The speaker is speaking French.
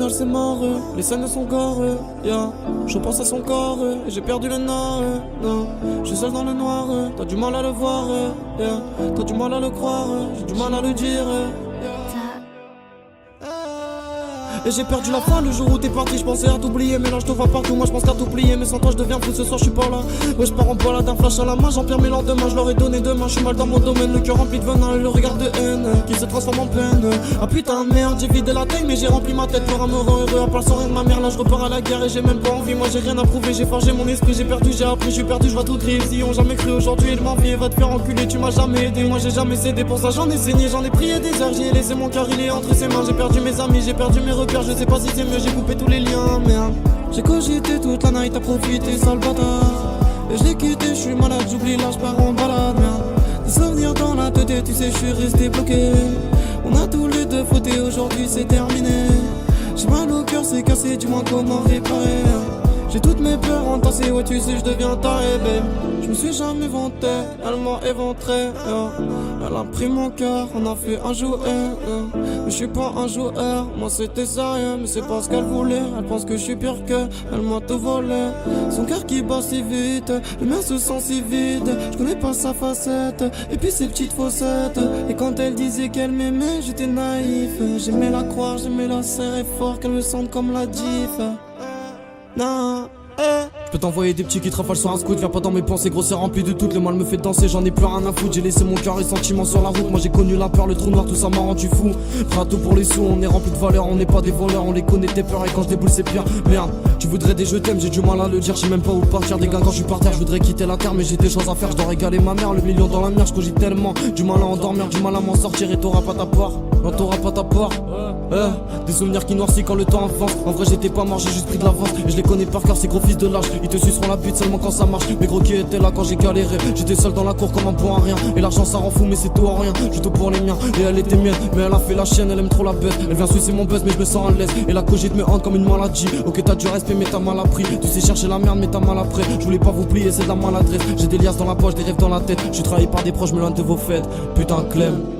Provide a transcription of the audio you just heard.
final c'est mort, les scènes sont gore, yeah. Je pense à son corps, et j'ai perdu le nord, non. Je suis seul dans le noir, t'as du mal à le voir, yeah. T'as du mal à le croire, j'ai du mal à le dire. Et j'ai perdu la foi le jour où t'es parti, je pensais à t'oublier. Mais là je te vois partout, moi je pense qu'à t'oublier. Mais sans toi je deviens fou, ce soir je suis pas là. Ouais je pars en balade, un flash à la main, j'empire mes lendemains. Je leur ai donné demain, je suis mal dans mon domaine. Le cœur rempli de venin et le regard de haine qui se transforme en peine. Ah putain de merde, j'ai vidé la taille mais j'ai rempli ma tête pour un me rend heureux. À part sans rien de ma mère, là je repars à la guerre et j'ai même pas envie. Moi j'ai rien à prouver, j'ai forgé mon esprit, j'ai perdu, j'ai appris, je suis perdu, je vois tout gris. Ils y ont jamais cru, aujourd'hui ils m'envient. Va te faire enculer, tu m'as jamais aidé. Moi j'ai jamais cédé, pour ça j'en ai saigné, j'en ai prié des heures. J'ai laissé mon cœur, il est entre ses mains. J'ai perdu mes amis, j'ai perdu mes repères, je sais pas si c'est mieux, j'ai coupé tous les liens, merde. J'ai cogité toute la night, à profiter, sale bâtard. Et je l'ai quitté, je suis malade, j'oublie là, je pars en balade, merde. Des souvenirs dans la tête, et tu sais, je suis resté bloqué. On a tous les deux fauté, aujourd'hui c'est terminé. J'ai mal au cœur, c'est cassé, dis-moi comment réparer. J'ai toutes mes peurs entassées, ouais tu sais je deviens taré, babe. Je me suis jamais vanté, elle m'a éventré, Elle a pris mon cœur, on a fait un jouet, Mais je suis pas un joueur, moi c'était sérieux. Mais c'est pas ce qu'elle voulait, elle pense que je suis pire que elle m'a tout volé. Son cœur qui bat si vite, le mien se sent si vide. Je connais pas sa facette, et puis ses petites faussettes. Et quand elle disait qu'elle m'aimait, j'étais naïf. J'aimais la croire, j'aimais la serrer fort, qu'elle me sente comme la diff. Non, je peux t'envoyer des petits qui te rafalent sur un scout. Viens pas dans mes pensées, gros c'est rempli de toutes. Le mal me fait danser, j'en ai plus rien à foutre. J'ai laissé mon cœur et sentiments sur la route. Moi j'ai connu la peur, le trou noir, tout ça m'a rendu fou. Prêt à tout pour les sous, on est rempli de valeurs. On n'est pas des voleurs, on les connaît tes peurs. Et quand je déboule c'est pire, merde. Tu voudrais des je t'aime, j'ai du mal à le dire. J'sais même pas où partir, des gars quand je suis par terre. Je voudrais quitter la terre mais j'ai des choses à faire. Je dois régaler ma mère, le million dans la mer. Je cogite tellement, du mal à endormir, du mal à m'en sortir. Et t'auras pas ta part, non t'auras pas ta part. Des souvenirs qui noircissent quand le temps avance. En vrai j'étais pas mort, j'ai juste pris de l'avance. Et je les connais par cœur, ces gros fils de lâche. Ils te suceront la bite seulement quand ça marche. Mais gros qui étaient là quand j'ai galéré. J'étais seul dans la cour comme un bon à rien. Et l'argent ça rend fou mais c'est tout à rien. Je tout pour les miens et elle était mienne. Mais elle a fait la chienne, elle aime trop la bête. Elle vient sucer mon buzz mais je me sens à l'aise. Et la cogite me hante comme une maladie. Ok t'as du respect mais t'as mal appris. Tu sais chercher la merde mais t'as mal après. Je voulais pas vous plier c'est de la maladresse. J'ai des liasses dans la poche, des rêves dans la tête. Je suis trahi par des proches, me loin de vos fêtes. Putain Clem.